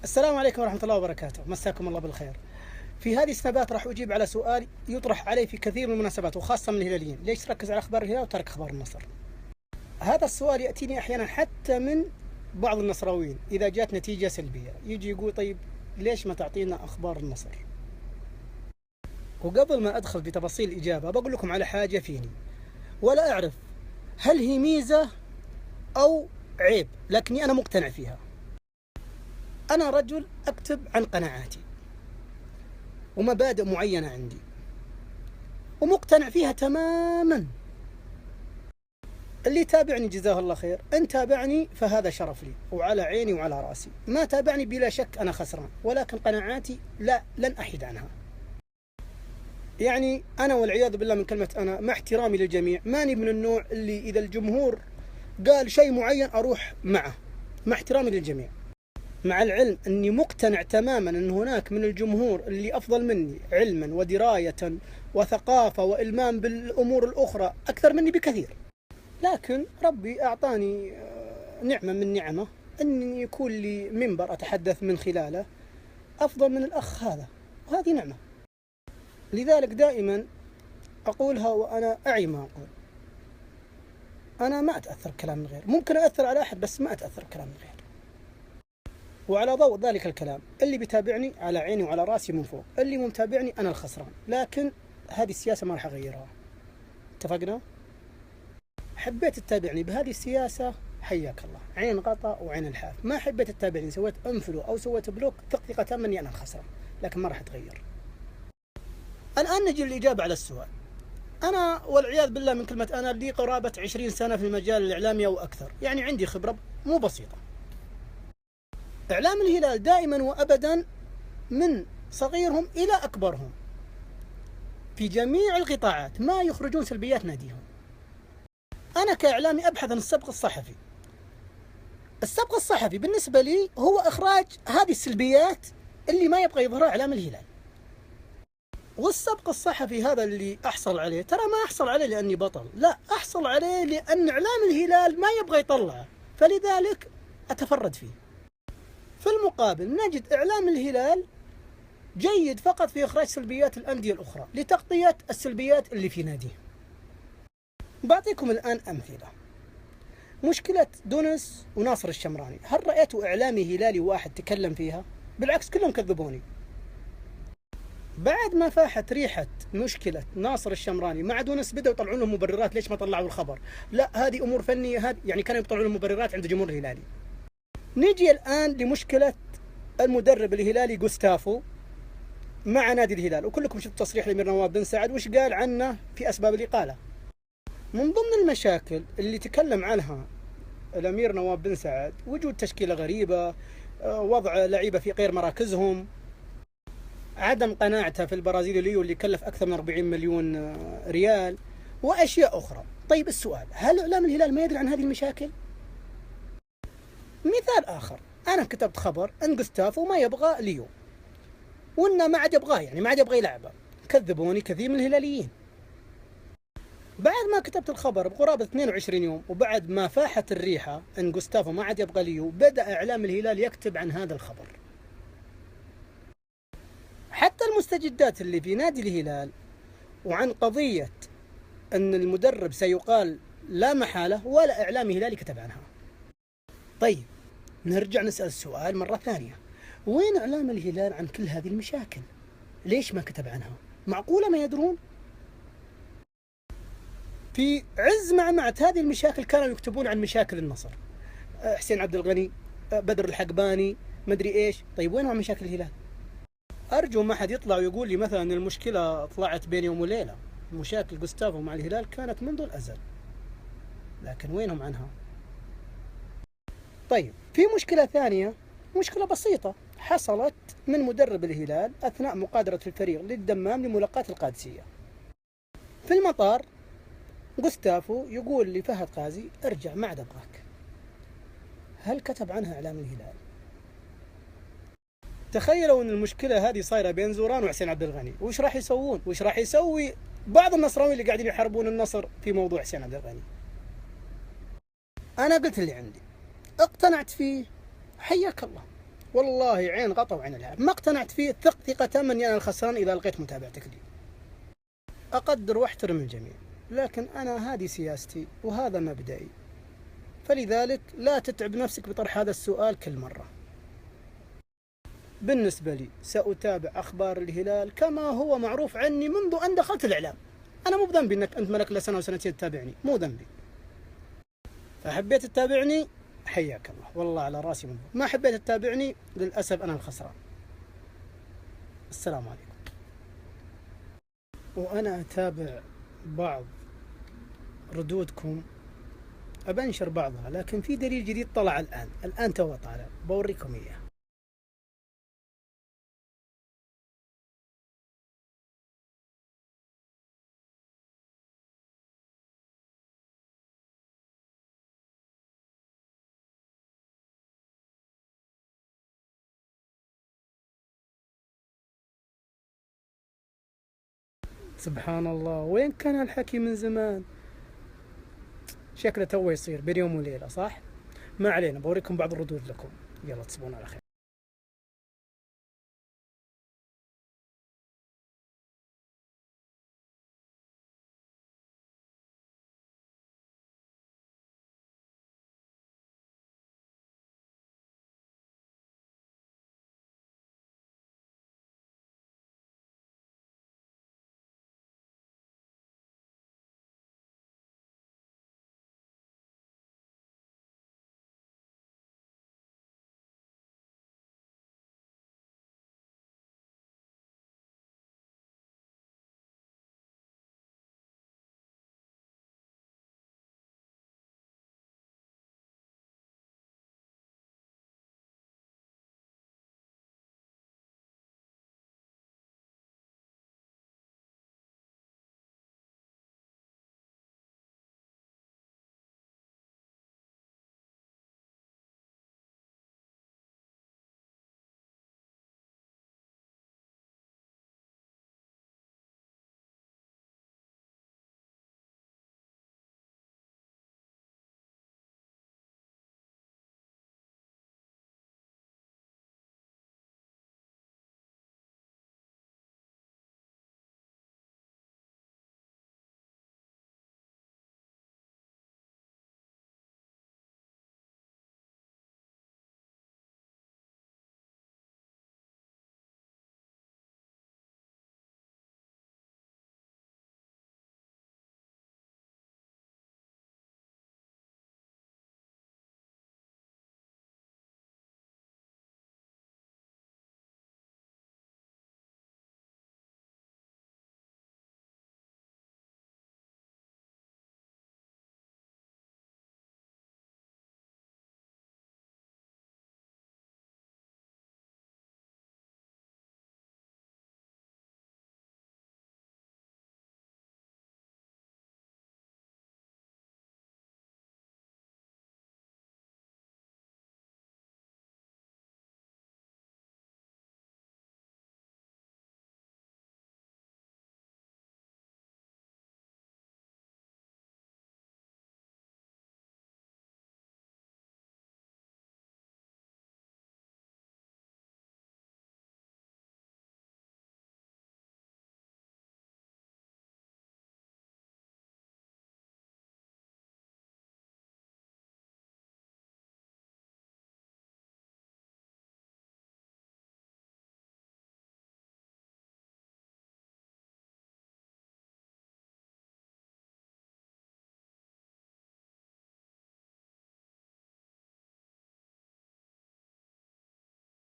السلام عليكم ورحمة الله وبركاته، مساكم الله بالخير. في هذه السنبات راح أجيب على سؤال يطرح علي في كثير من المناسبات وخاصة من الهلاليين، ليش تركز على أخبار الهلال وترك أخبار النصر؟ هذا السؤال يأتيني أحيانا حتى من بعض النصراويين إذا جاءت نتيجة سلبية، يجي يقول طيب ليش ما تعطينا أخبار النصر؟ وقبل ما أدخل في تفاصيل الإجابة بقول لكم على حاجة فيني ولا أعرف هل هي ميزة أو عيب، لكني أنا مقتنع فيها. أنا رجل أكتب عن قناعاتي ومبادئ معينة عندي ومقتنع فيها تماما. اللي تابعني جزاه الله خير، إن تابعني فهذا شرف لي وعلى عيني وعلى راسي، ما تابعني بلا شك أنا خسران، ولكن قناعاتي لا، لن أحيد عنها. يعني أنا والعياذ بالله من كلمة أنا، مع احترامي للجميع، ماني من النوع اللي إذا الجمهور قال شيء معين أروح معه، مع احترامي للجميع، مع العلم أني مقتنع تماما أن هناك من الجمهور اللي أفضل مني علما ودراية وثقافة وإلمام بالأمور الأخرى أكثر مني بكثير، لكن ربي أعطاني نعمة من نعمه أن يكون لي منبر أتحدث من خلاله أفضل من الأخ هذا، وهذه نعمة. لذلك دائما أقولها وأنا أعي ما أقول. أنا ما أتأثر بكلام الغير، ممكن أأثر على أحد بس ما أتأثر بكلام الغير. وعلى ضوء ذلك الكلام اللي بيتابعني على عيني وعلى راسي من فوق، اللي مو متابعني أنا الخسران، لكن هذه السياسة ما راح أغيرها. اتفقنا؟ حبيت تتابعني بهذه السياسة حياك الله، عين غطا وعين الحاف. ما حبيت تتابعني سويت انفلو أو سويت بلوك، ثق تامة أني أنا الخسران، لكن ما راح أتغير. الآن نجي للإجابة على السؤال. أنا والعياذ بالله من كلمة أنا لي قرابة 20 سنة في المجال الإعلامي أو أكثر، يعني عندي خبرة مو بسيطة. إعلام الهلال دائما وأبدا من صغيرهم إلى أكبرهم في جميع القطاعات ما يخرجون سلبيات ناديهم. أنا كإعلامي أبحث عن السبق الصحفي. السبق الصحفي بالنسبة لي هو إخراج هذه السلبيات اللي ما يبغى يظهرها إعلام الهلال. والسبق الصحفي هذا اللي أحصل عليه، ترى ما أحصل عليه لأني بطل، لا، أحصل عليه لأن إعلام الهلال ما يبغى يطلعه، فلذلك أتفرد فيه. في المقابل نجد إعلام الهلال جيد فقط في إخراج سلبيات الأندية الأخرى لتغطية السلبيات اللي في ناديه. بعطيكم الآن أمثلة. مشكلة دونس وناصر الشمراني، هل رأيتوا إعلامي هلالي واحد تكلم فيها؟ بالعكس كلهم كذبوني. بعد ما فاحت ريحة مشكلة ناصر الشمراني مع دونس بدأوا يطلعون لهم مبررات ليش ما طلعوا الخبر. لا، هذه أمور فنية، هذه يعني كانوا يطلعون مبررات عند الجمهور الهلالي. نيجي الآن لمشكلة المدرب الهلالي جوستافو مع نادي الهلال، وكلكم شفتوا تصريح الأمير نواف بن سعد وش قال عنه في أسباب الإقالة. من ضمن المشاكل اللي تكلم عنها الأمير نواف بن سعد وجود تشكيلة غريبة، وضع لعيبة في غير مراكزهم، عدم قناعته في البرازيلي ليو اللي كلف أكثر من 40 مليون ريال، وأشياء أخرى. طيب السؤال، هل إعلام الهلال ما يدري عن هذه المشاكل؟ مثال آخر، أنا كتبت خبر أن جوستافو ما يبغى ليو وإنه ما عاد يبغاه، يعني ما عاد يبغى يلعبه. كذبوني كثير من الهلاليين. بعد ما كتبت الخبر بقرابة 22 يوم وبعد ما فاحت الريحة أن جوستافو ما عاد يبغى ليو، بدأ إعلام الهلال يكتب عن هذا الخبر. حتى المستجدات اللي في نادي الهلال وعن قضية أن المدرب سيقال لا محالة، ولا إعلام هلالي كتب عنها. طيب نرجع نسأل السؤال مرة ثانية، وين إعلام الهلال عن كل هذه المشاكل؟ ليش ما كتب عنها؟ معقولة ما يدرون؟ في عز معمعة هذه المشاكل كانوا يكتبون عن مشاكل النصر، حسين عبد الغني، بدر الحقباني، مدري إيش. طيب وين مشاكل الهلال؟ أرجو ما حد يطلع ويقول لي مثلا أن المشكلة طلعت بين يوم وليلة. مشاكل جوستافو مع الهلال كانت منذ الأزل، لكن وينهم عنها؟ طيب في مشكلة ثانية، مشكلة بسيطة حصلت من مدرب الهلال أثناء مقادرة الفريق للدمام لملاقاة القادسية. في المطار جوستافو يقول لفهد قازي ارجع ما عاد أبغاك. هل كتب عنها إعلام الهلال؟ تخيلوا أن المشكلة هذه صايرة بين زوران وحسين عبد الغني، وش راح يسوون؟ وش راح يسوي بعض النصراويين اللي قاعدين يحاربون النصر في موضوع حسين عبد الغني؟ أنا قلت اللي عندي، اقتنعت فيه حياك الله، والله عين غطا وعين العاب، ما اقتنعت فيه، ثقة تامة اني انا الخسران اذا القيت متابعتك لي. اقدر واحترم الجميع، لكن انا هذه سياستي وهذا مبدئي، فلذلك لا تتعب نفسك بطرح هذا السؤال كل مرة. بالنسبة لي سأتابع أخبار الهلال كما هو معروف عني منذ أن دخلت الإعلام. أنا مو بذنبي أنك أنت ملك لسنة وسنتين تتابعني، مو ذنبي. فحبيت تتابعني حياك الله، والله على راسي من فوق. ما حبيت تتابعني للأسف أنا الخسران. السلام عليكم. وأنا أتابع بعض ردودكم، أبنشر بعضها، لكن في دليل جديد طلع الآن تو طالع، بوريكم إياه. سبحان الله، وين كان الحكي من زمان؟ شكله تو يصير بين يوم وليلة، صح؟ ما علينا، بوريكم بعض الردود لكم. يلا تصبحون على خير.